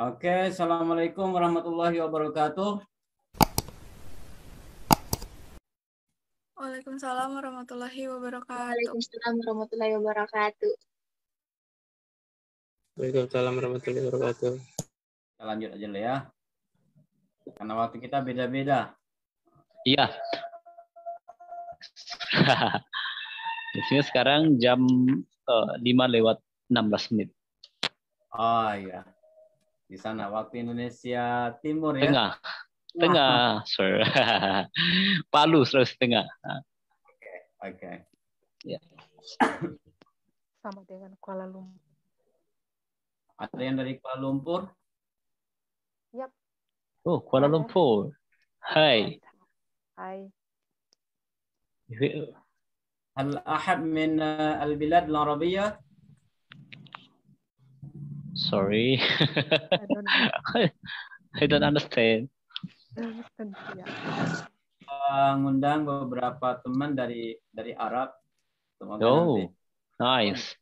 Oke, Assalamualaikum warahmatullahi wabarakatuh. Waalaikumsalam warahmatullahi wabarakatuh. Waalaikumsalam warahmatullahi wabarakatuh. Waalaikumsalam warahmatullahi wabarakatuh. Kita lanjut aja lah ya. Karena waktu kita beda-beda. Iya. Di sini sekarang jam 5:16. Oh iya. Di sana waktu Indonesia Timur ya. Tengah, sir. Palu, Sulawesi Tengah. Oke. Ya. Sama dengan Kuala Lumpur. Ada yang dari Kuala Lumpur? Yap. Oh, Kuala Lumpur. Hai. Hai. هل أحد من البلاد العربية؟ Sorry. I don't know. I don't understand. Ya. Ngundang beberapa teman dari Arab. Semoga Oh, nanti. nice.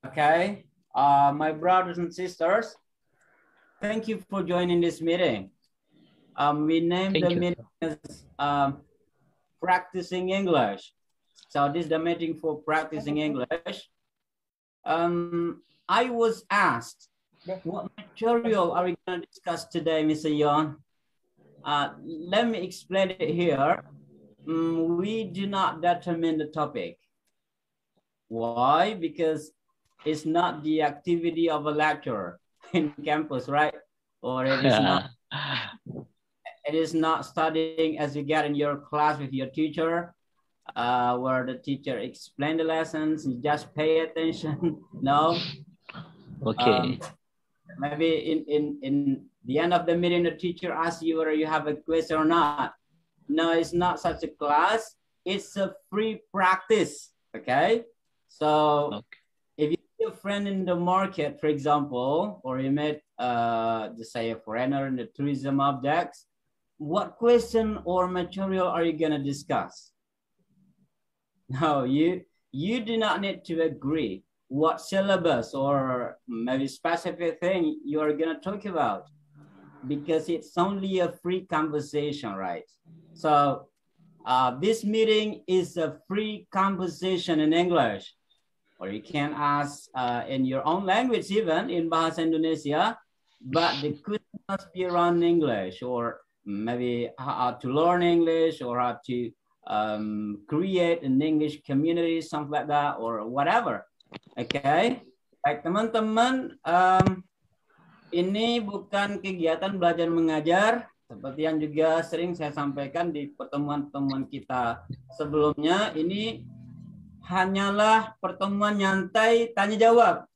Okay. My brothers and sisters, thank you for joining this meeting. We named Thank the you. meeting as practicing English. So this is the meeting for practicing English. I was asked, what material are we going to discuss today, Mr. Yon? Let me explain it here. We do not determine the topic. Why? Because it's not the activity of a lecturer in campus, right? Or it is not. It is not studying as you get in your class with your teacher, where the teacher explain the lessons. You just pay attention. No. Okay. Maybe in the end of the meeting, the teacher asks you whether you have a question or not. No, it's not such a class. It's a free practice. Okay. So if you see a friend in the market, for example, or you met, just say a foreigner in the tourism objects, what question or material are you going to discuss? No, you do not need to agree what syllabus or maybe specific thing you are going to talk about, because it's only a free conversation, right? So this meeting is a free conversation in English, or you can ask in your own language, even in Bahasa Indonesia, but the question must be around English, or maybe how to learn English, or how to create an English community, something like that, or whatever. Okay, baik teman-teman, ini bukan kegiatan belajar mengajar seperti yang juga sering saya sampaikan di pertemuan-pertemuan kita sebelumnya. Ini hanyalah pertemuan nyantai tanya jawab.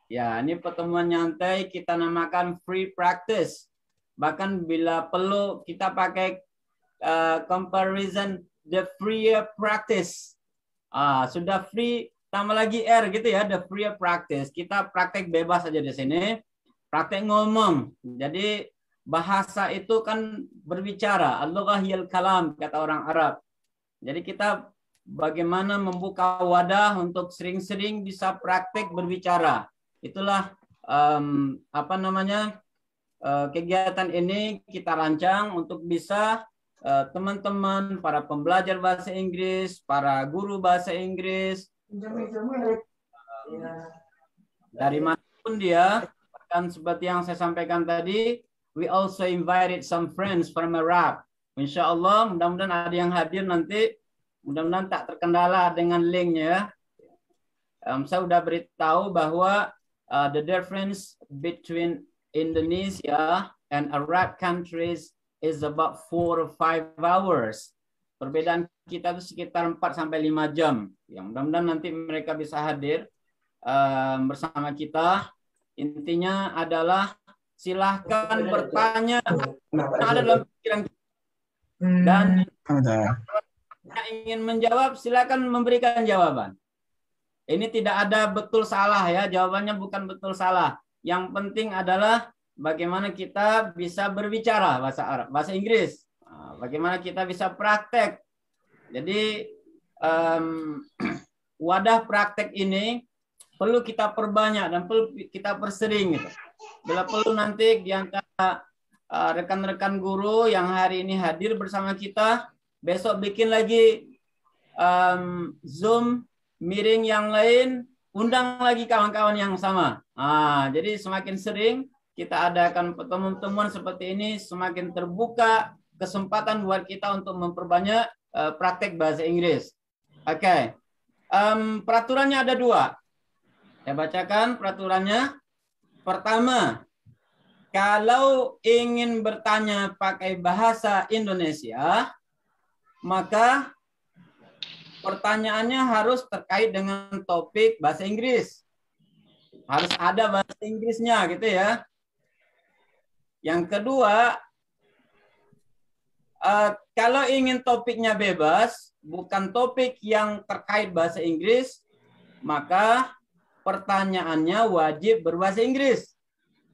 Ya, ini pertemuan nyantai kita namakan free practice. Bahkan bila perlu kita pakai comparison the free practice. Sudah free tambah lagi R gitu ya, the free practice. Kita praktek bebas aja di sini. Praktek ngomong. Jadi bahasa itu kan berbicara. Al-lughah hiyal kalam kata orang Arab. Jadi kita bagaimana membuka wadah untuk sering-sering bisa praktek berbicara. Itulah kegiatan ini kita rancang untuk bisa teman-teman, para pembelajar bahasa Inggris, para guru bahasa Inggris, dari manapun dia, bahkan seperti yang saya sampaikan tadi, we also invited some friends from Iraq. Insya Allah, mudah-mudahan ada yang hadir nanti, mudah-mudahan tak terkendala dengan linknya. Saya sudah beritahu bahwa the difference between Indonesia and Arab countries is about 4 or 5 hours. Perbedaan kita itu sekitar 4 sampai 5 jam. Ya, mudah-mudahan nanti mereka bisa hadir bersama kita. Intinya adalah silahkan bertanya ada dalam pikiran kita. Dan yang ingin menjawab silahkan memberikan jawaban. Ini tidak ada betul salah ya, jawabannya bukan betul salah. Yang penting adalah bagaimana kita bisa berbicara bahasa Arab, bahasa Inggris. Bagaimana kita bisa praktek. Jadi wadah praktek ini perlu kita perbanyak dan perlu kita persering gitu. Bila perlu nanti di antara rekan-rekan guru yang hari ini hadir bersama kita, besok bikin lagi Zoom meeting yang lain, undang lagi kawan-kawan yang sama. Jadi semakin sering kita adakan pertemuan-pertemuan seperti ini, semakin terbuka kesempatan buat kita untuk memperbanyak praktek bahasa Inggris. Oke. Peraturannya ada 2. Saya bacakan peraturannya. Pertama, kalau ingin bertanya pakai bahasa Indonesia, maka pertanyaannya harus terkait dengan topik bahasa Inggris. Harus ada bahasa Inggrisnya gitu ya. Yang kedua, kalau ingin topiknya bebas, bukan topik yang terkait bahasa Inggris, maka pertanyaannya wajib berbahasa Inggris.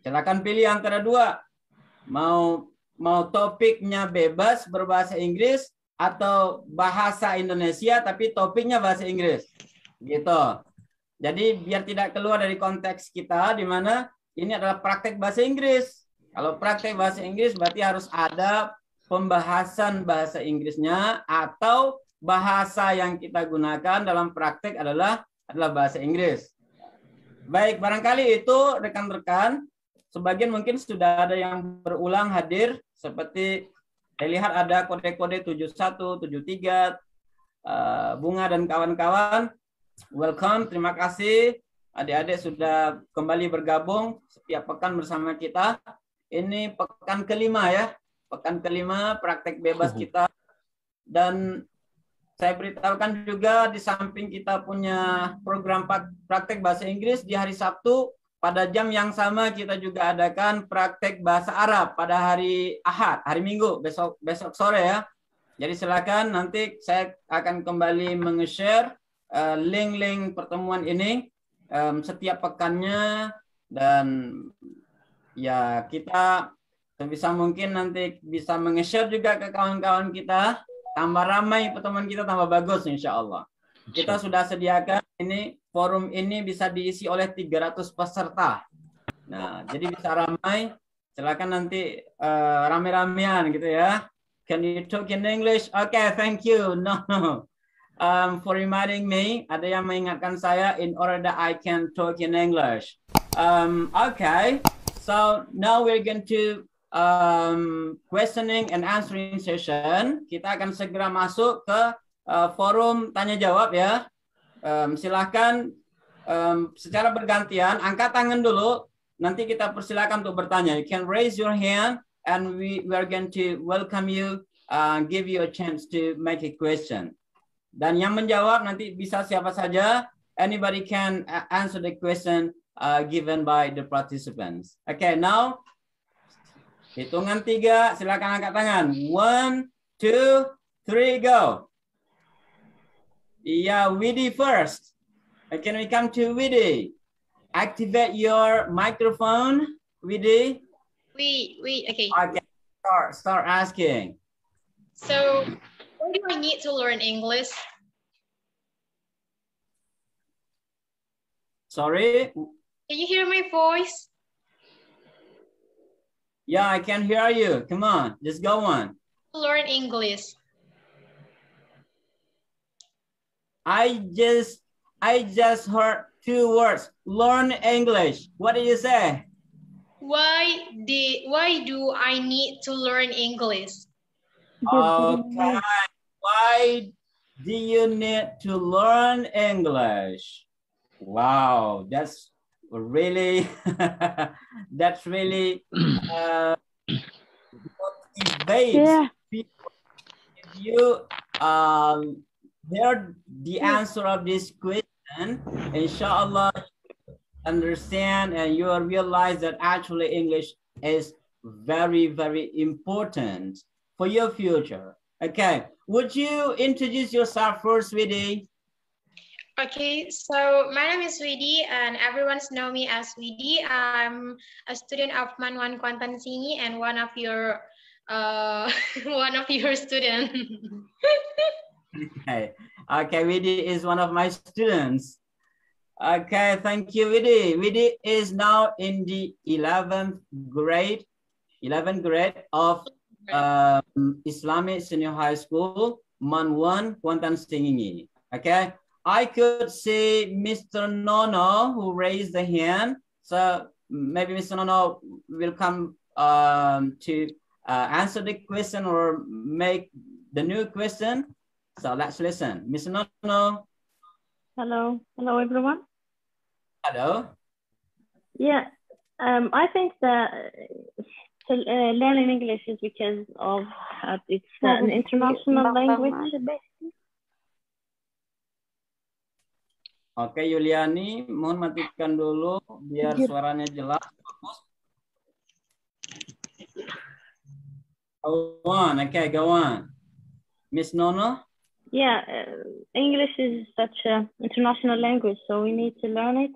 Silakan pilih antara 2. Mau topiknya bebas berbahasa Inggris atau bahasa Indonesia tapi topiknya bahasa Inggris. Gitu. Jadi biar tidak keluar dari konteks kita di mana ini adalah praktek bahasa Inggris. Kalau praktek bahasa Inggris berarti harus ada pembahasan bahasa Inggrisnya atau bahasa yang kita gunakan dalam praktek adalah bahasa Inggris. Baik, barangkali itu rekan-rekan. Sebagian mungkin sudah ada yang berulang hadir. Seperti saya lihat ada kode-kode 71, 73, Bunga dan kawan-kawan. Welcome, terima kasih. Adik-adik sudah kembali bergabung setiap pekan bersama kita. Ini pekan kelima ya. Pekan kelima praktek bebas kita. Dan saya beritahukan juga di samping kita punya program praktek bahasa Inggris di hari Sabtu, pada jam yang sama kita juga adakan praktek bahasa Arab pada hari Ahad, hari Minggu, besok sore ya. Jadi silakan nanti saya akan kembali meng-share link-link pertemuan ini setiap pekannya, dan ya kita sebisa mungkin nanti bisa meng-share juga ke kawan-kawan kita. Tambah ramai pertemuan kita, tambah bagus insya Allah. Kita sudah sediakan ini, forum ini bisa diisi oleh 300 peserta. Nah, jadi bisa ramai. Silakan nanti rame-ramean gitu ya. Can you talk in English? Okay, thank you. No. For reminding me, ada yang mengingatkan saya in order that I can talk in English. Okay, so now we're going to questioning and answering session. Kita akan segera masuk ke forum tanya jawab ya. Silahkan secara bergantian angkat tangan dulu. Nanti kita persilakan untuk bertanya. You can raise your hand and we are going to welcome you, give you a chance to make a question. Dan yang menjawab nanti bisa siapa saja. Anybody can answer the question given by the participants. Okay, now hitungan 3, silakan angkat tangan. 1, 2, 3, go. Yeah, Widi first. Can we come to Widi? Activate your microphone, Widi. Okay. Okay, start asking. So, why do I need to learn English? Sorry? Can you hear my voice? Yeah, I can hear you. Come on, just go on. Learn English. I just heard 2 words. Learn English. What did you say? Why do I need to learn English? Okay. Why do you need to learn English? Wow, that's really motivates people. If you heard the answer of this question, inshallah, understand and you will realize that actually English is very, very important for your future. Okay, would you introduce yourself first, Widi? Okay, so my name is Widi and everyone knows me as Widi. I'm a student of Manwan Kuantan Sini and one of your students. Okay, Widi is one of my students. Okay, thank you, Widi. Widi is now in the 11th grade of Islamic Senior High School, Man 1, Kuantan Singingi. Okay, I could see Mr. Nono who raised the hand. So maybe Mr. Nono will come to answer the question or make the new question. So let's listen. Mr. Nono. Hello everyone. Hello. Yeah, I think that learning English is because of it's an international language. Oke, Yuliani, mohon matikan dulu biar suaranya jelas. Go on, okay, go on. Miss Nono? Yeah, English is such an international language, so we need to learn it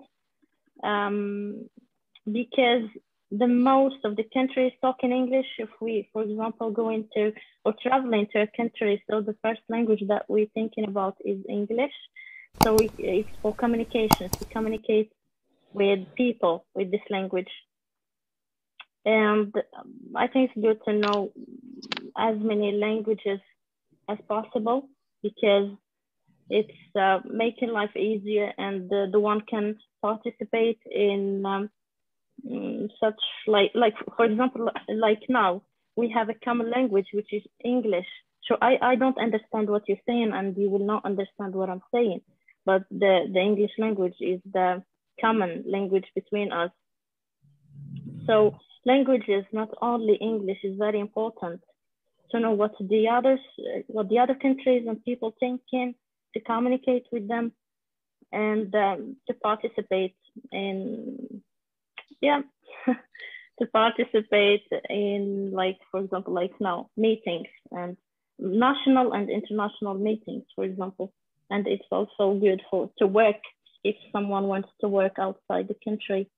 because the most of the countries talk in English. If we, for example, go into or travel into a country, so the first language that we're thinking about is English. So it's for communication, to communicate with people with this language. And I think it's good to know as many languages as possible, because it's making life easier, and the one can participate in such like for example, like now we have a common language, which is English. So I don't understand what you're saying, and you will not understand what I'm saying, but the English language is the common language between us. So languages, not only English, is very important to know what the other countries and people thinking, to communicate with them, and to participate in, to participate in, like, for example, like now, meetings, and national and international meetings, for example. And it's also good to work if someone wants to work outside the country.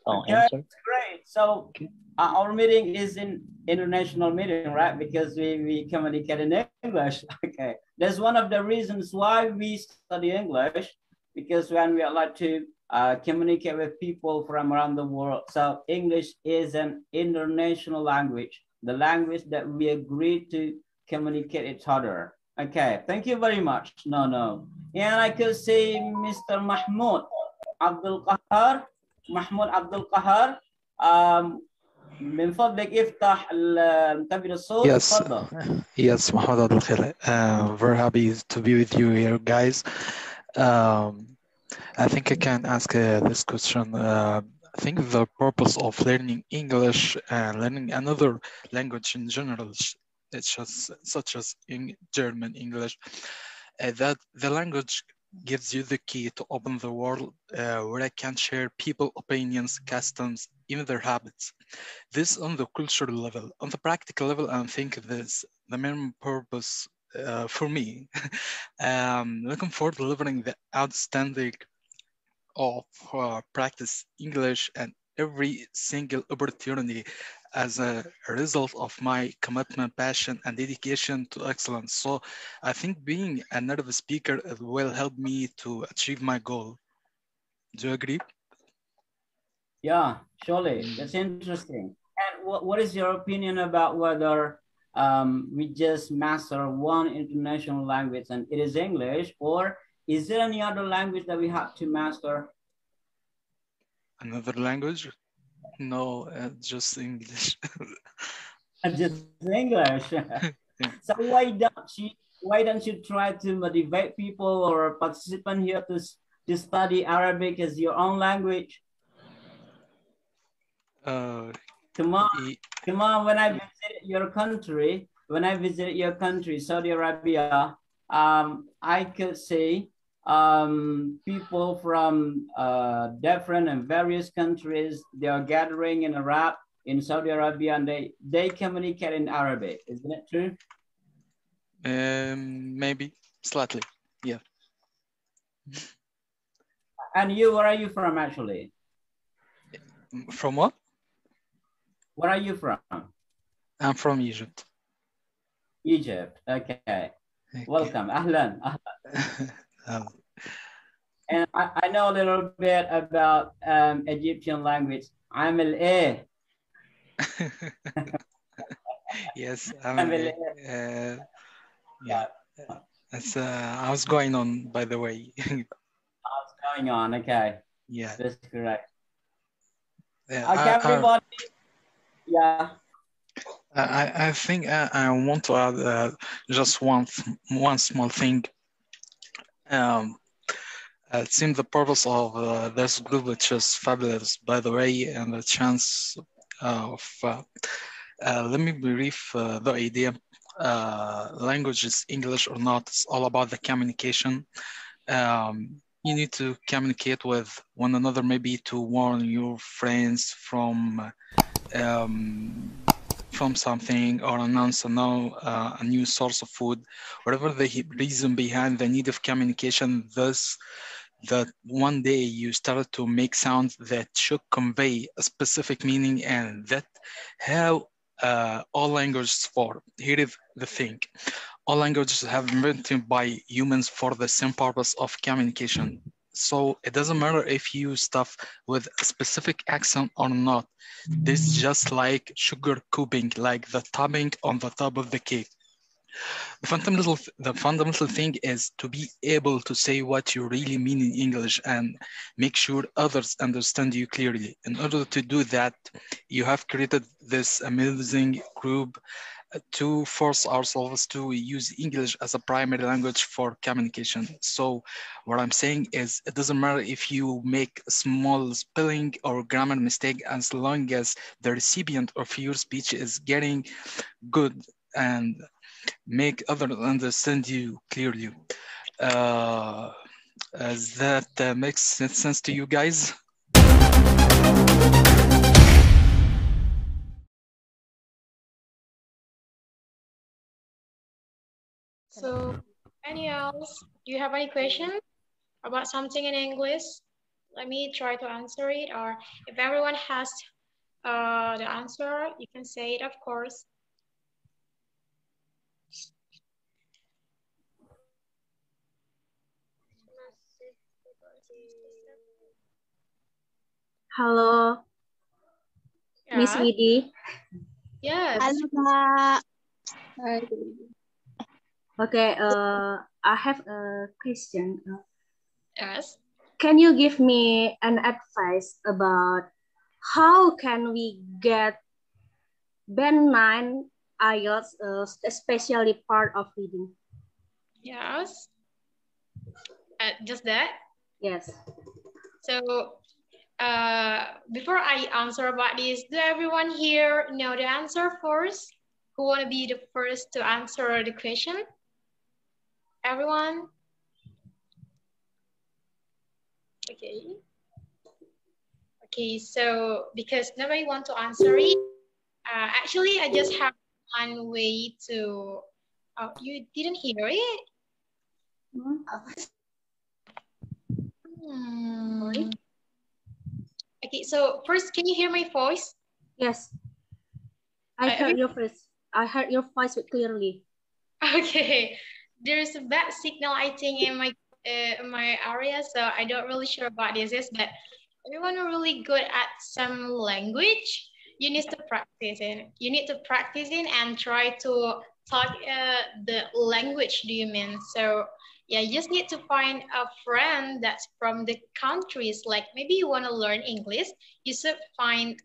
Okay, great. So our meeting is in international meeting, right? Because we communicate in English. Okay, that's one of the reasons why we study English, because when we are like to communicate with people from around the world. So English is an international language, the language that we agree to communicate each other. Okay, thank you very much. No. And I could say Mr. Mahmoud Abdul Qahar. محمود عبد القهار من فضلك افتح مكبر الصوت. Yes, محمود عبد الخير. Very happy to be with you here, guys. I think I can ask this question. I think the purpose of learning English and learning another language in general, it's just such as in German, English, that the language gives you the key to open the world where I can share people, opinions, customs, even their habits. This on the cultural level. On the practical level, I think this the main purpose for me. Looking forward to delivering the outstanding of practice English and every single opportunity as a result of my commitment, passion, and dedication to excellence. So I think being a native speaker will help me to achieve my goal. Do you agree? Yeah, surely. That's interesting. And what is your opinion about whether we just master one international language and it is English, or is there any other language that we have to master? Another language? No, just English. Just English. So why don't you try to motivate people or participants here to study Arabic as your own language? Come on. When I visited your country, Saudi Arabia, I could see people from different and various countries, they are gathering in Arab in Saudi Arabia, and they communicate in Arabic. Isn't it true? Maybe slightly, yeah. And you, where are you from actually? From what? Where are you from? I'm from Egypt. Egypt, okay. Okay. Welcome. Ahlan. Um, And I know a little bit about Egyptian language. عامل إيه? yes, عامل إيه? yeah. That's I was going on, by the way. What's going on? Okay. Yeah. That's correct. Yeah, Okay, everybody. Yeah. I think I want to add just one small thing. It seems the purpose of this group, which is fabulous, by the way, and the chance of let me brief the idea. Language is English or not, it's all about the communication. You need to communicate with one another, maybe to warn your friends from something, or announce a new source of food, whatever the reason behind the need of communication. Thus, that one day you started to make sounds that should convey a specific meaning, and that how all languages form. Here is the thing. All languages have been written by humans for the same purpose of communication. So it doesn't matter if you stuff with a specific accent or not. This is just like sugar cubing, like the topping on the top of the cake. The fundamental thing is to be able to say what you really mean in English and make sure others understand you clearly. In order to do that, you have created this amazing group to force ourselves to use English as a primary language for communication. So what I'm saying is, it doesn't matter if you make a small spelling or grammar mistake, as long as the recipient of your speech is getting good and make others understand you clearly. Does that makes sense to you guys? So, any else? Do you have any question about something in English? Let me try to answer it, or if everyone has the answer, you can say it, of course. Halo, Miss Yeah. Widi. Yes. Halo, Kak. Okay, I have a question. Yes. Can you give me an advice about how can we get band 9 IELTS, especially part of reading? Yes. Just that? Yes. So, before I answer about this, do everyone here know the answer first? Who want to be the first to answer the question? Everyone? Okay. Okay, so because nobody want to answer it, actually I just have one way to, oh, you didn't hear it? Okay, so first, can you hear my voice? Yes. I heard your voice. I heard your voice clearly. Okay, there's a bad signal, I think, in my area, so I don't really sure about this. But everyone are really good at some language. You need to practice it. You need to practice it and try to talk the language. Do you mean? So yeah, you just need to find a friend that's from the countries. Like maybe you want to learn English, you should find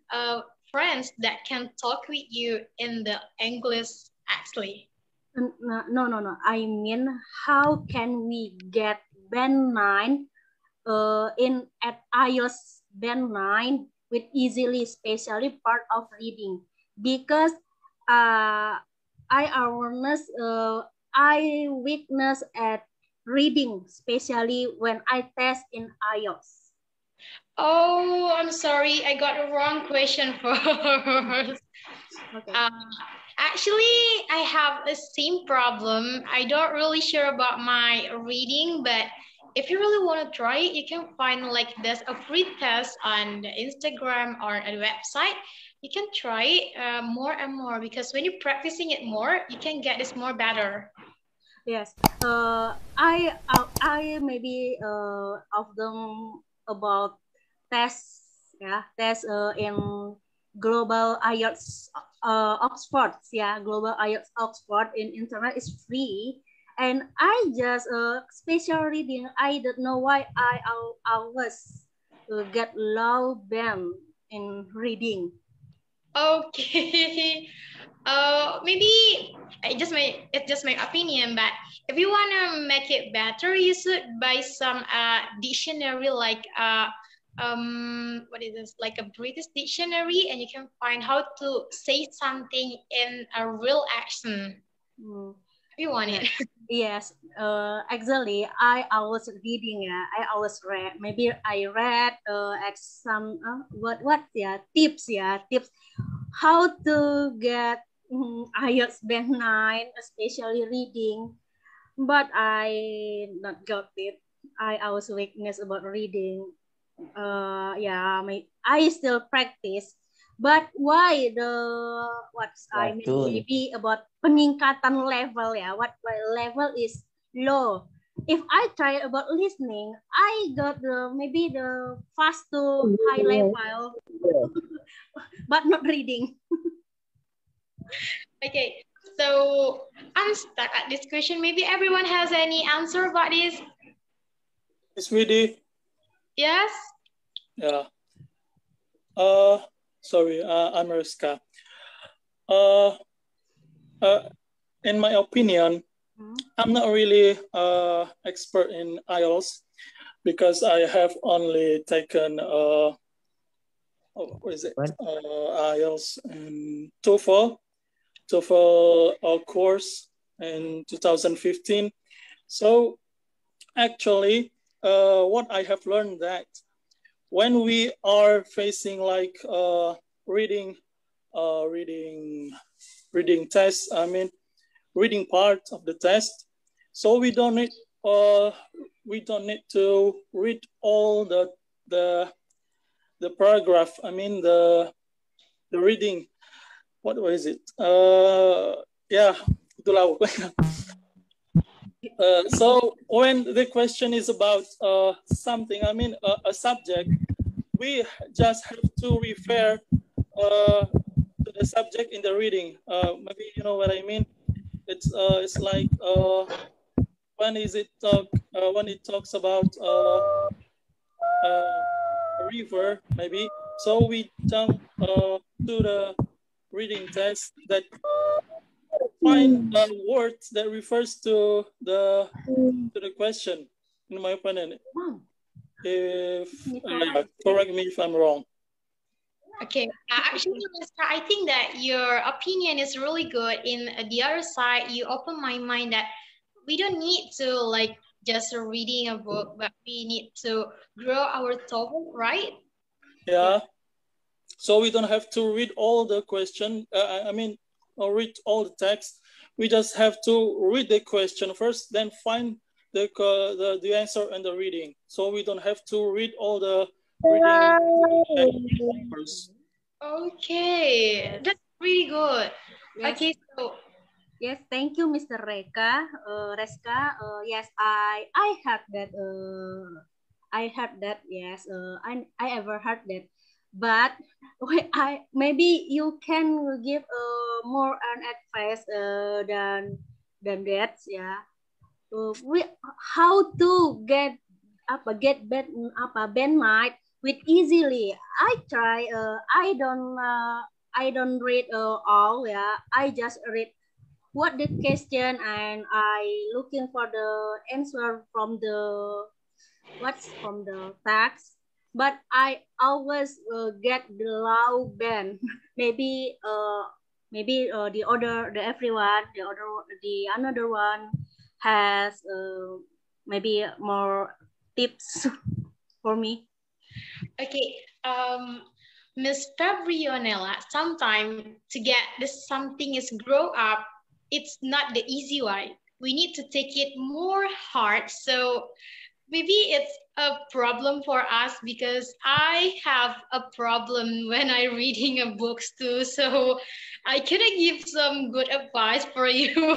friends that can talk with you in the English actually. No. I mean, how can we get band 9 at IELTS band 9 with easily, especially part of reading? Because I weakness at reading, especially when I test in IELTS. Oh, I'm sorry, I got the wrong question first. Okay. Actually, I have the same problem. I don't really sure about my reading, but if you really want to try it, you can find like there's a free test on the Instagram or a website. You can try it more and more, because when you're practicing it more, you can get this more better. Yes. I maybe of them about tests. Yeah, tests in global IELTS Oxford. Yeah, global IELTS Oxford in internet is free. And I just special reading. I don't know why I always get low band in reading. Okay. Maybe it's just my opinion, but if you wanna make it better, you should buy some dictionary like what is this, like a British dictionary, and you can find how to say something in a real action. If you want it. Yes, actually, I always reading. I always read. Maybe I read at some what tips. Tips how to get IELTS band 9, especially reading. But I not got it. I always weakness about reading. I still practice. But why I mean maybe about peningkatan level what level is low. If I try about listening, I got maybe the fast to high level, but not reading. Okay, so I'm stuck at this question. Maybe everyone has any answer about this? It's Widi. Yes? Yeah. Sorry, I'm Riska. In my opinion, I'm not really expert in IELTS because I have only taken IELTS and TOEFL course in 2015. So actually, what I have learned that when we are facing like reading tests, I mean reading part of the test, so we don't need to read all the paragraph. I mean the reading. What was it? So when the question is about something, I mean a subject, we just have to refer to the subject in the reading. Maybe you know what I mean. It's like when it talks about a river, maybe. So we jump to the reading text that find words that refers to the question. In my opinion, if correct me if I'm wrong. Okay, actually, Mr. I think that your opinion is really good. In the other side, you open my mind that we don't need to like just reading a book, but we need to grow our TOEFL, right? Yeah. So we don't have to read all the question. Or read all the text. We just have to read the question first, then find the answer and the reading. So we don't have to read all the reading first. Okay, that's really good. Yes. Okay, so yes, thank you, Mr. Reska. Yes, I heard that. I heard that. Yes, I ever heard that. But maybe you can give more an advice than that. Yeah. How to get band mic with easily. I try. I don't read all. Yeah. I just read what the question and I looking for the answer from the text. But I always get the low band. maybe the another one has maybe more tips for me. Okay, Miss Fabrionella, sometimes to get this something is grow up, it's not the easy way. We need to take it more hard. So maybe it's a problem for us because I have a problem when I reading a books too. So I couldn't give some good advice for you.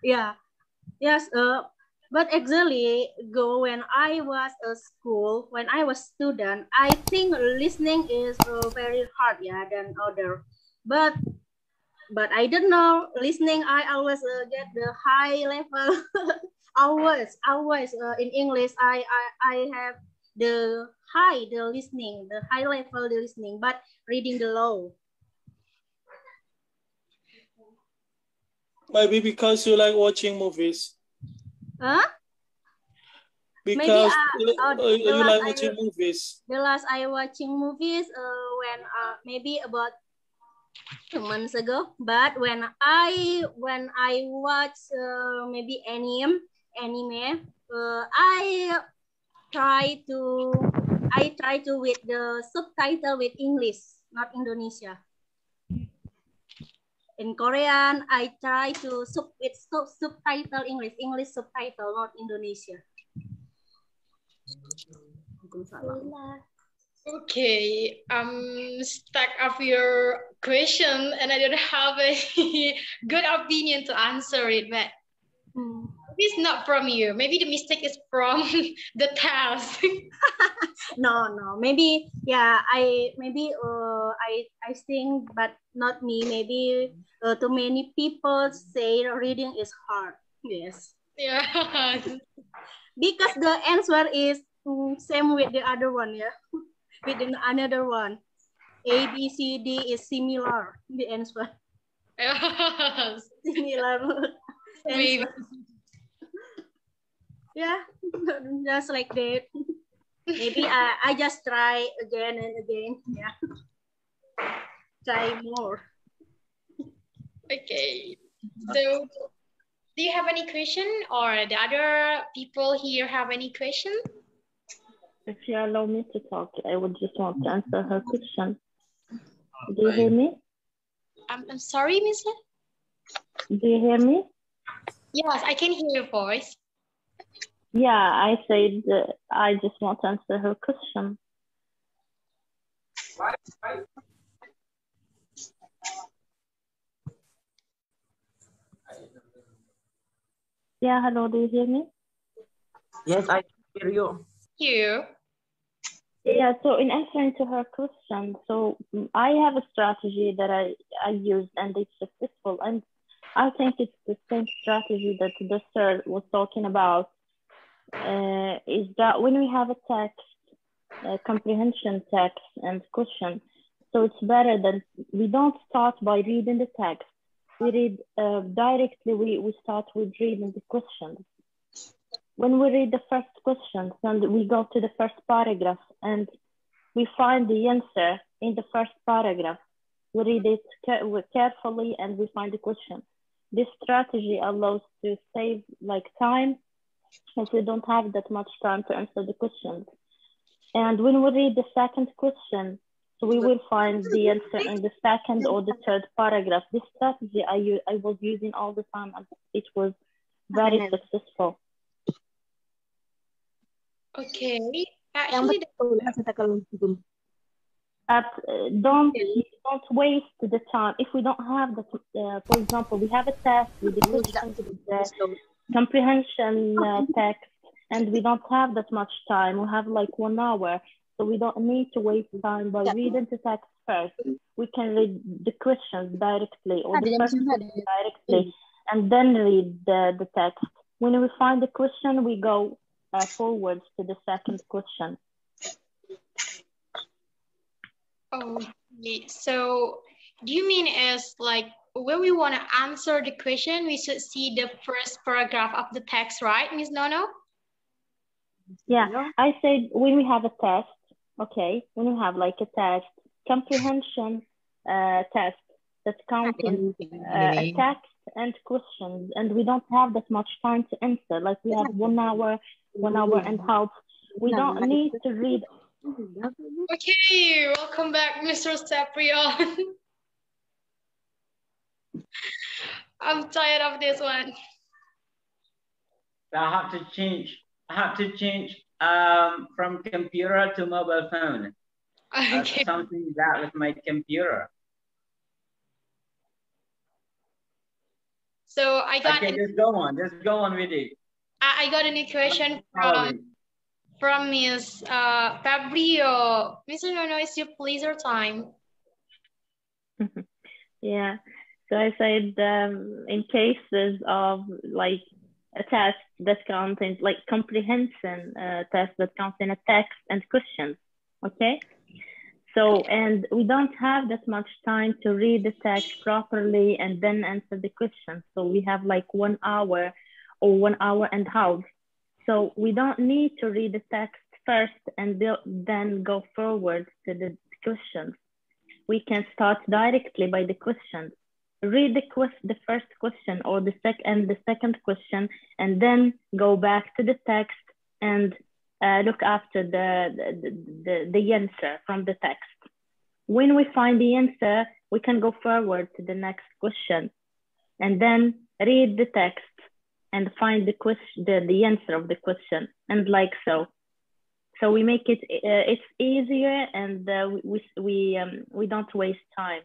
Yeah. Yes. But actually, when I was a school, when I was student, I think listening is very hard, yeah, than other. But I don't know. Listening, I always get the high level. always in English, I have the high level the listening, but reading the low. Maybe because you like watching movies. Huh? Because Maybe, you like watching movies. The last I watching movies when maybe about 2 months ago. But when I watch maybe anime, I try to with the subtitle with English, not Indonesia. In Korean, I try to subtitle English subtitle, not Indonesia. Okay, I'm stuck of your question and I don't have a good opinion to answer it, but it's not from you. Maybe the mistake is from the task. No, maybe yeah. I think, but not me. Maybe too many people say reading is hard. Yes. Yeah. Because the answer is same with the other one, yeah. With another one, A, B, C, D is similar. The answer. Yes. Similar. Maybe. Yeah, just like that. Maybe I just try again and again. Yeah. Try more. Okay. So, do you have any question, or the other people here have any question? If you allow me to talk, I would just want to answer her question. Do you hear me? I'm sorry, Miss. Do you hear me? Yes, I can hear your voice. Yeah, I said I just want to answer her question. Yeah, hello, do you hear me? Yes, I hear you. You. Yeah, so in answering to her question, so I have a strategy that I used and it's successful. And I think it's the same strategy that the sir was talking about, is that when we have a text, comprehension text and question, so it's better that we don't start by reading the text. We read directly, we start with reading the questions. When we read the first question, and we go to the first paragraph and we find the answer in the first paragraph, we read it carefully and we find the question. This strategy allows to save like time if we don't have that much time to answer the questions. And when we read the second question, so we will find the answer in the second or the third paragraph. This strategy I was using all the time and it was very successful. Okay, actually, don't waste the time. If we don't have the, for example, we have a test with the questions, the comprehension text, and we don't have that much time. We have like 1 hour, so we don't need to waste time by reading the text first. We can read the questions directly or the first question directly, and then read the text. When we find the question, we go forwards to the second question. Okay, so do you mean as like when we want to answer the question, we should see the first paragraph of the text, right, Miss Nono? Yeah, I said when we have a test, okay, when we have like a test, comprehension test that's counting a text and questions, and we don't have that much time to answer, like we have 1 hour, 1 hour and a half. We don't need to read. Okay, welcome back, Mr. Saprion. I'm tired of this one. I have to change from computer to mobile phone. Okay. Something that with my computer. So I got Okay, just go on, Widi. I got a new question from Miss Fabrio. Mr. Nono, it's your pleasure time. Yeah. So I said in cases of like a test that contains like comprehension test that contains a text and questions. Okay. So, and we don't have that much time to read the text properly and then answer the question. So we have like 1 hour or 1 hour and a half. So we don't need to read the text first and then go forward to the questions. We can start directly by the questions. Read the first question or the second question, and then go back to the text and look after the answer from the text. When we find the answer, we can go forward to the next question, and then read the text and find the answer of the question, and like so. So we make it it's easier, and we don't waste time.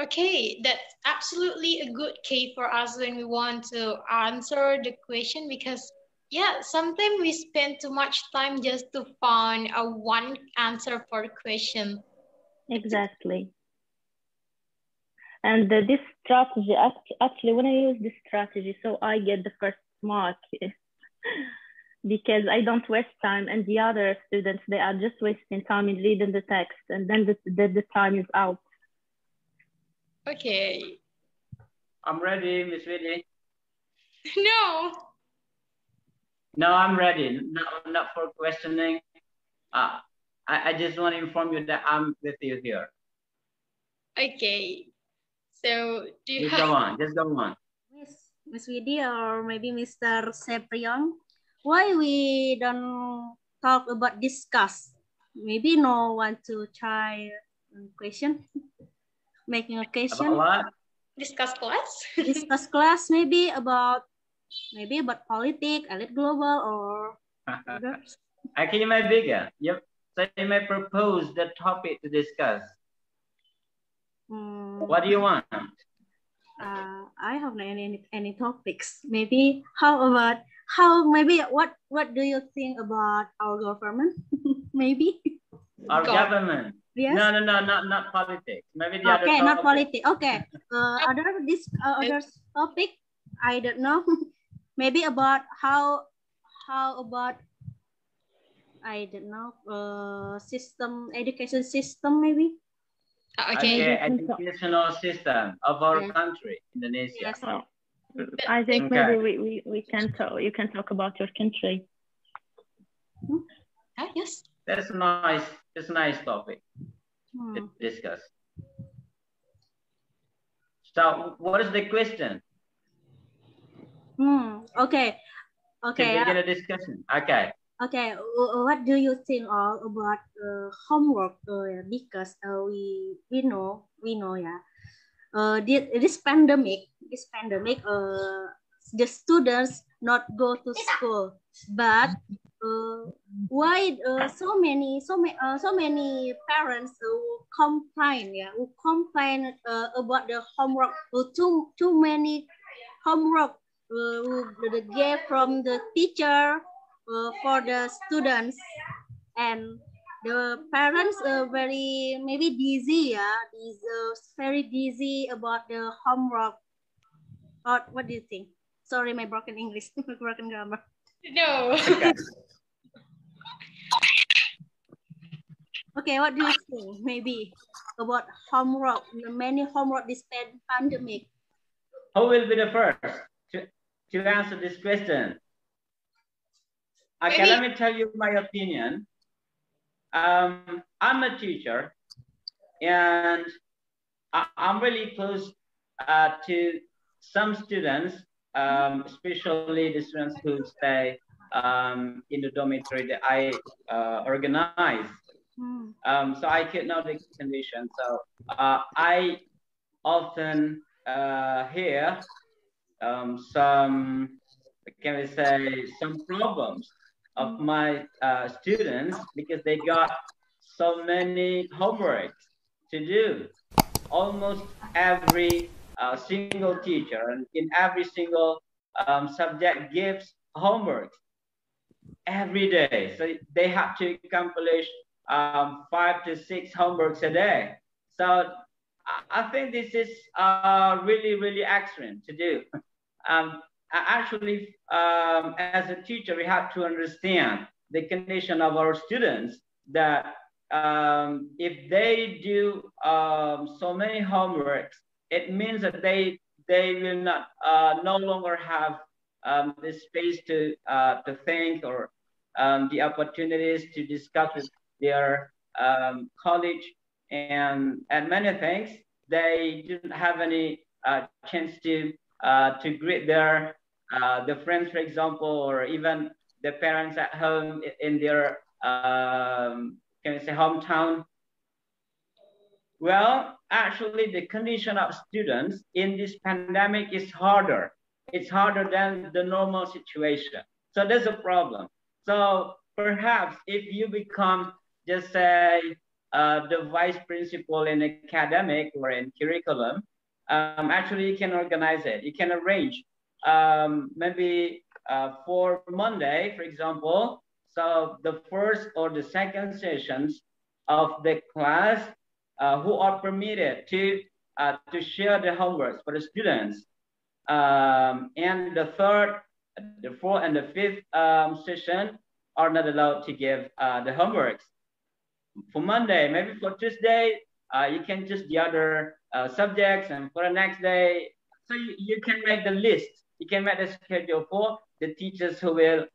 Okay, that's absolutely a good key for us when we want to answer the question, because yeah, sometimes we spend too much time just to find one answer for the question. Exactly. And this strategy, actually, when I use this strategy, so I get the first mark because I don't waste time, and the other students, they are just wasting time in reading the text, and then the time is out. Okay. I'm ready, Miss Widi. No. No, I'm ready. Not for questioning. I just want to inform you that I'm with you here. Okay. So do you Just go on. Just go on. Miss Widi or maybe Mr. Seprion, why we don't talk about discuss? Maybe no one to try question. Making a question. About what? Discuss class. Discuss class, maybe about politics, elite global, or others. Can you make bigger? Yep. So you may propose the topic to discuss. What do you want? I have any topics. Maybe what do you think about our government? Maybe our government. Yes. No, not politics. Maybe the other topic. topic. Not politics. Okay. Other topic. I don't know. Maybe about how about I don't know. Education system maybe. Okay. Educational system of our country, Indonesia. Yes. I think maybe we can talk. You can talk about your country. Yes. That's nice. It's a nice topic to discuss. So, what is the question? Okay. To begin a discussion. Okay. Okay. What do you think all about homework? Because we know, yeah. This pandemic, the students not go to school, but why so many parents complain about the homework, too many homework the gave from the teacher for the students, and the parents very maybe dizzy, very dizzy about the homework. Or what do you think? Sorry, my broken English, broken grammar. No. Okay, what do you think? Maybe about homework, many homework this pandemic. Who will be the first to answer this question? Okay, let me tell you my opinion. I'm a teacher, and I'm really close to some students, especially the students who stay in the dormitory that I organize. So I could know the condition. So I often hear some, can we say, some problems of my students because they got so many homework to do. Almost every single teacher, and in every single subject gives homework every day. So they have to accomplish 5 to 6 homeworks a day. So I think this is really, really excellent to do. Actually, as a teacher, we have to understand the condition of our students, that if they do so many homeworks, it means that they will not no longer have the space to think, or the opportunities to discuss with their colleagues, and many things. They didn't have any chance to greet their friends, for example, or even the parents at home in their can we say hometown. Well, actually, the condition of students in this pandemic is harder. It's harder than the normal situation. So there's a problem. So perhaps if you become, just say, the vice principal in academic or in curriculum, actually you can organize it. You can arrange maybe for Monday, for example. So the first or the second sessions of the class who are permitted to share the homeworks for the students, and the third, the fourth, and the fifth session are not allowed to give the homeworks. For Monday, maybe for Tuesday, you can choose the other subjects, and for the next day, so you can make the list. You can make the schedule for the teachers who will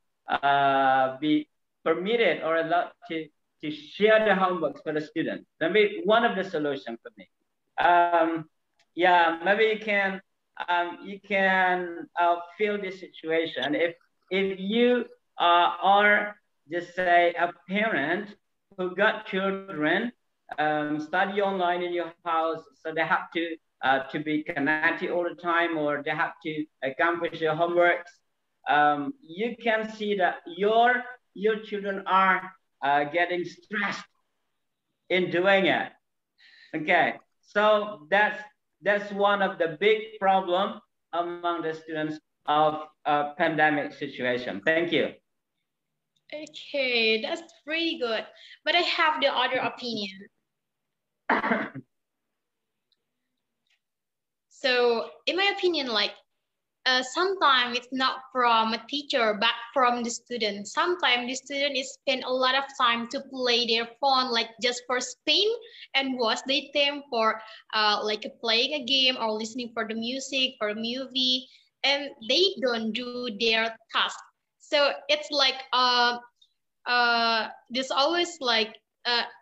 be permitted or allowed to share the homeworks for the students. That may be one of the solutions for me. Yeah, maybe you can feel this situation. If you are, just say, a parent who got children study online in your house, so they have to be connected all the time, or they have to accomplish their homeworks, you can see that your children are getting stressed in doing it. Okay, so that's one of the big problem among the students of pandemic situation. Thank you. Okay, that's pretty good. But I have the other opinion. So in my opinion, like sometimes it's not from a teacher, but from the student. Sometimes the student is spend a lot of time to play their phone, like just for spin and watch the time for like playing a game or listening for the music or a movie, and they don't do their task. So it's like there's always like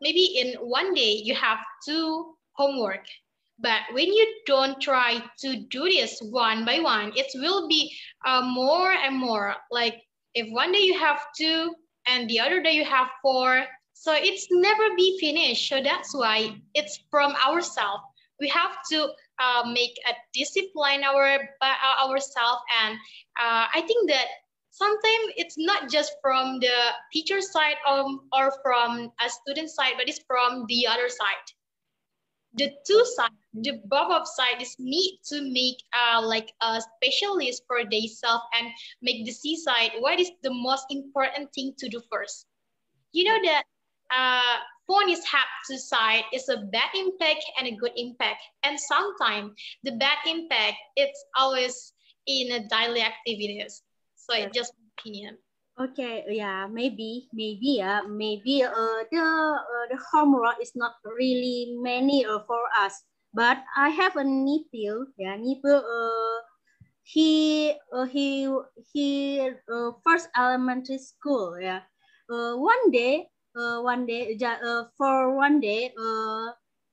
maybe in one day you have 2 homework. But when you don't try to do this one by one, it will be more and more. Like if one day you have 2 and the other day you have 4, so it's never be finished. So that's why it's from ourselves. We have to make a discipline ourselves, and I think that sometimes it's not just from the teacher side or from a student side, but it's from the other side. The two sides, the both of sides need to make like a specialist for themselves and make the decide what is the most important thing to do first. You know that phone is have 2 sides. It's a bad impact and a good impact. And sometimes the bad impact it's always in a daily activities. So it's just my opinion. Okay, yeah, maybe the homework is not really many for us, but I have a nephew. Yeah, nephew. He first elementary school. Yeah, one day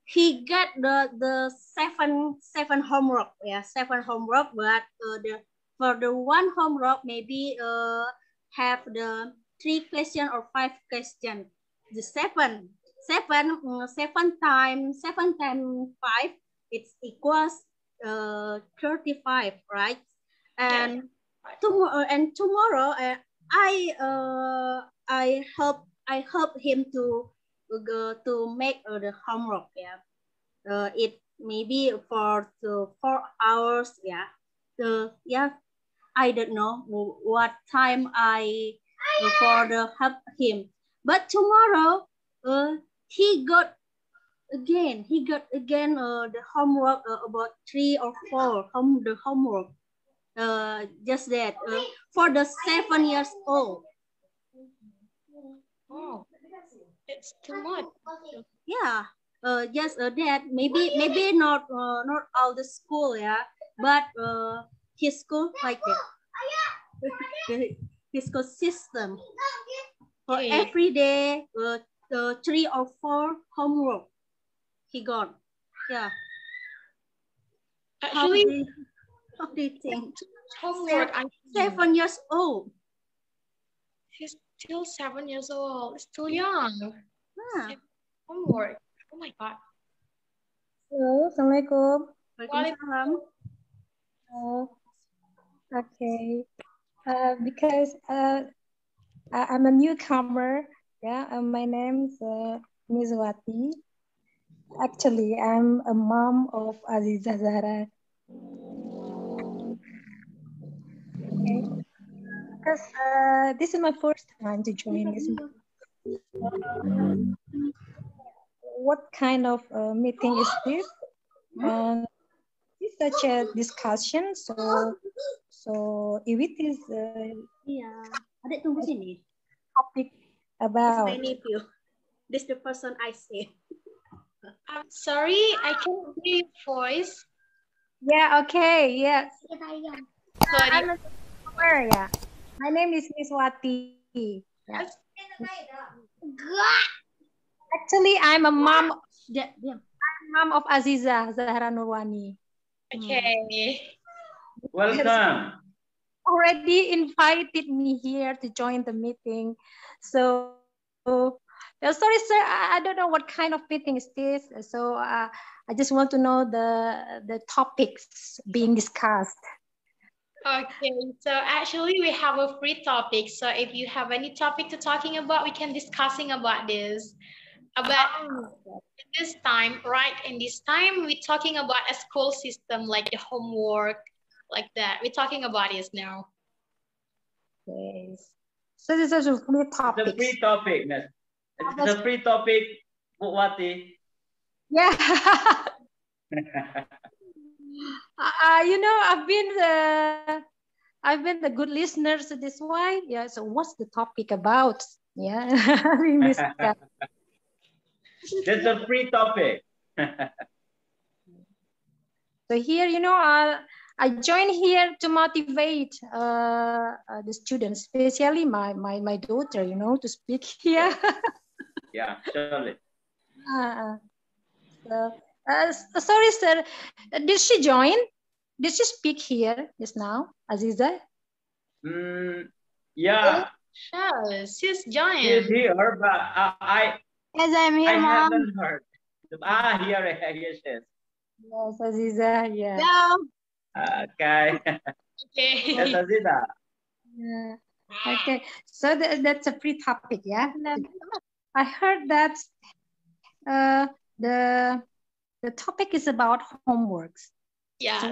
he got the seven homework. Yeah, 7 homework, but for the one homework maybe have the 3 question or 5 question. The 7 times 5, it's equals 35, right? And tomorrow I help him to make the homework. Yeah, maybe for the 4 hours. Yeah. I don't know what time I for the help him. But tomorrow, he got again the homework about 3 or 4 the homework. Just that for the 7 years old. Oh, it's too much. Yeah. Just that maybe not all the school, yeah, but his school like that. His school system for every day 3 or 4 homework he got. Yeah. Actually, how do you think? Homework. 7 years old. He's still 7 years old. Still young. Yeah. Homework. Oh my God. Hello, Assalamualaikum. Waalaikumsalam. Okay. Because I'm a newcomer. Yeah, my name's Ms. Wati. Actually, I'm a mom of Aziza Zahra. Okay. Because this is my first time to join this. What kind of meeting is this? It's such a discussion. So if it is adik tunggu sini. Topic about. This my nephew. This the person I see. I'm sorry, I can't hear your voice. Yeah, okay, yes. Sorry. I'm a newcomer, yeah. My name is Miss Wati. Yeah. Actually, I'm a mom. I'm mom of Aziza Zahra Nurwani. Okay. Welcome. Already invited me here to join the meeting. So, sorry, sir, I don't know what kind of meeting is this. So I just want to know the topics being discussed. Okay, so actually we have a free topic. So if you have any topic to talking about, we can discussing about this. About this time, right? In this time, we're talking about a school system, like the homework, like that. We're talking about this now. Yes. So this is a free topic. It's a free topic, miss. It's a free topic, Wati. Yeah. You know, I've been the good listener to this one. Yeah. So what's the topic about? Yeah. We missed that. It's a free topic. So here, you know, I joined here to motivate the students, especially my daughter, you know, to speak here. Yeah, surely. Sorry, sir. Did she join? Did she speak here just now, Aziza? Yeah. Sure, she's joined. She's here, but Yes, I'm here, I Mom. haven't heard. Here she is. Yes, Aziza, yeah. Okay. Okay. Yes, Aziza. Yeah. Okay, so that's a free topic, yeah? I heard that the topic is about homeworks. Yeah. So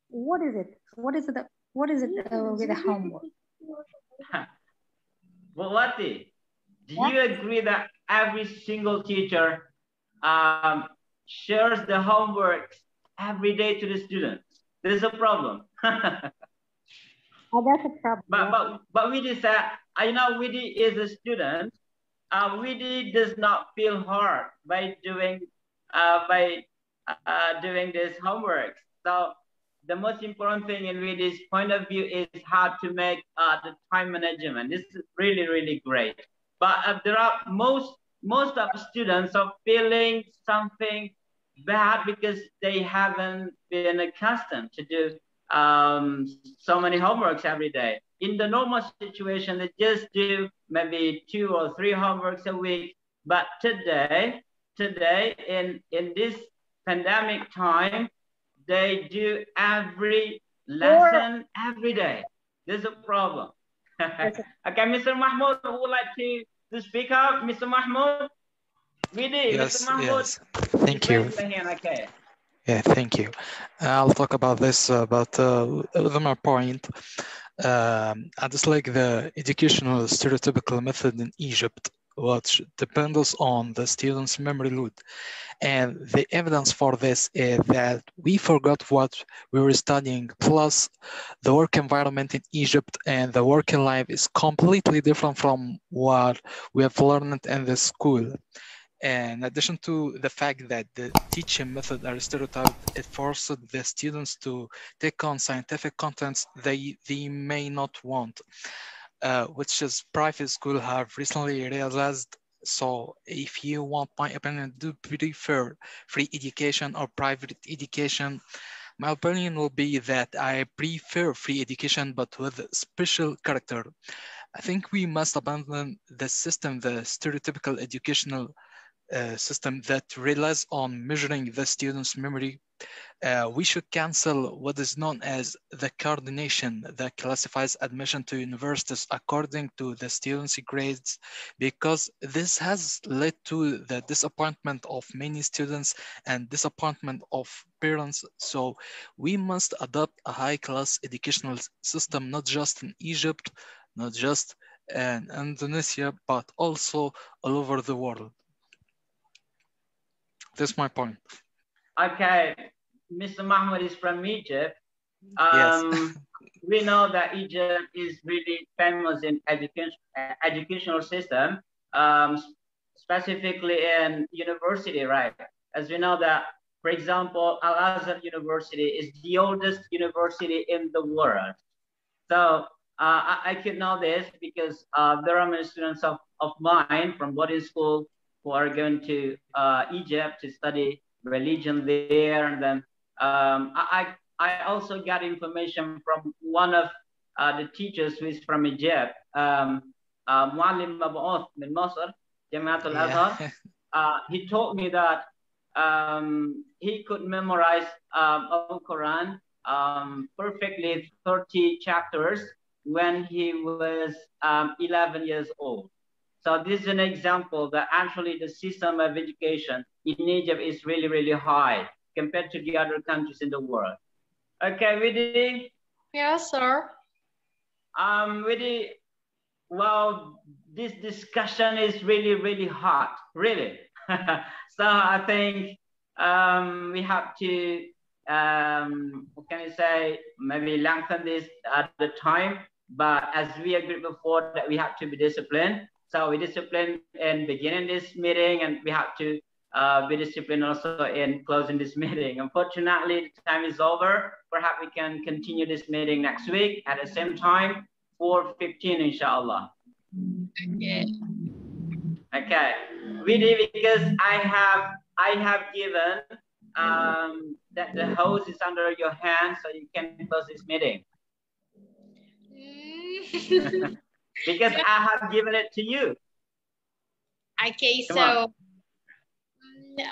what is it? What is it with the homework? Well, Wati, do you agree that every single teacher shares the homework every day to the students? There's a problem. Oh, that's a problem. But Widi said, you know, Widi is a student. Widi does not feel hard by doing this homework. So the most important thing in Widi's point of view is how to make the time management. This is really, really great. But there are most of the students are feeling something bad because they haven't been accustomed to do so many homeworks every day. In the normal situation, they just do maybe 2 or 3 homeworks a week. But today in this pandemic time, they do every lesson every day. There's a problem. Okay, Mr. Mahmoud would like to speak up. Mr. Mahmoud. Widi, Yes, Mr. Mahmoud. yes. Thank you. Raise your hand, okay. Yeah, thank you. I'll talk about this, but my point. I dislike the educational stereotypical method in Egypt, which depends on the student's memory load. And the evidence for this is that we forgot what we were studying, plus the work environment in Egypt and the working life is completely different from what we have learned in the school. In addition to the fact that the teaching method are stereotyped, it forced the students to take on scientific contents they may not want, which is private school have recently realized. So if you want my opinion, do prefer free education or private education? My opinion will be that I prefer free education, but with special character. I think we must abandon the system, the stereotypical educational system that relies on measuring the student's memory. We should cancel what is known as the coordination that classifies admission to universities according to the students' grades, because this has led to the disappointment of many students and disappointment of parents. So we must adopt a high-class educational system, not just in Egypt, not just in Indonesia, but also all over the world. That's my point. Okay, Mr. Mahmoud is from Egypt. Yes. We know that Egypt is really famous in educational system, specifically in university, right? As we know that, for example, Al-Azhar University is the oldest university in the world. So I could know this because there are many students of mine from boarding school who are going to Egypt to study religion there. And then I also got information from one of the teachers who is from Egypt, Muallim Mab'uth min Masr, Jamiat al-Azhar. He told me that he could memorize Al-Quran perfectly 30 chapters when he was 11 years old. So this is an example that actually the system of education in Egypt is really, really high compared to the other countries in the world. Okay, Widi? Yes, sir. Widi, well, this discussion is really, really hot, really. So I think we have to, what can I say, maybe lengthen this at the time, but as we agreed before that we have to be disciplined. So we discipline in beginning this meeting, and we have to be disciplined also in closing this meeting. Unfortunately, the time is over. Perhaps we can continue this meeting next week at the same time, 4:15, inshallah. Okay. Okay, Widi, because I have given that the host is under your hand, so you can close this meeting. Because I have given it to you. Okay, so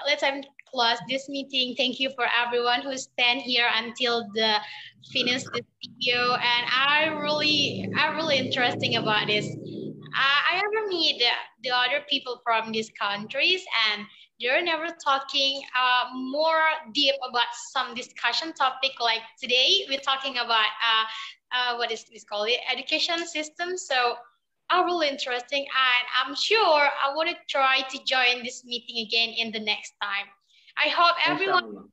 let's close this meeting. Thank you for everyone who stand here until the finish this video, and I really interesting about this. I ever meet the other people from these countries, and they're never talking more deep about some discussion topic. Like today, we're talking about what is this called, education system. So really interesting, and I'm sure I want to try to join this meeting again in the next time. I hope everyone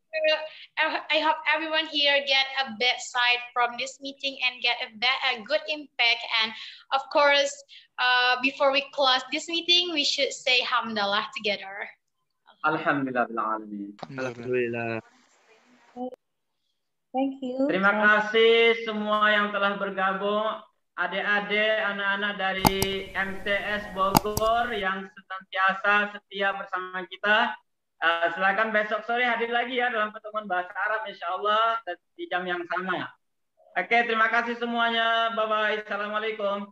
here get a bad side from this meeting and get a good impact. And of course, before we close this meeting, we should say Alhamdulillah together. Alhamdulillah. Alhamdulillah. Thank you. Terima kasih semua yang telah bergabung. Adik-adik, anak-anak dari MTS Bogor yang senantiasa setia bersama kita. Silakan besok sore hadir lagi ya dalam pertemuan bahasa Arab insya Allah di jam yang sama. Oke, terima kasih semuanya. Bye-bye. Assalamualaikum.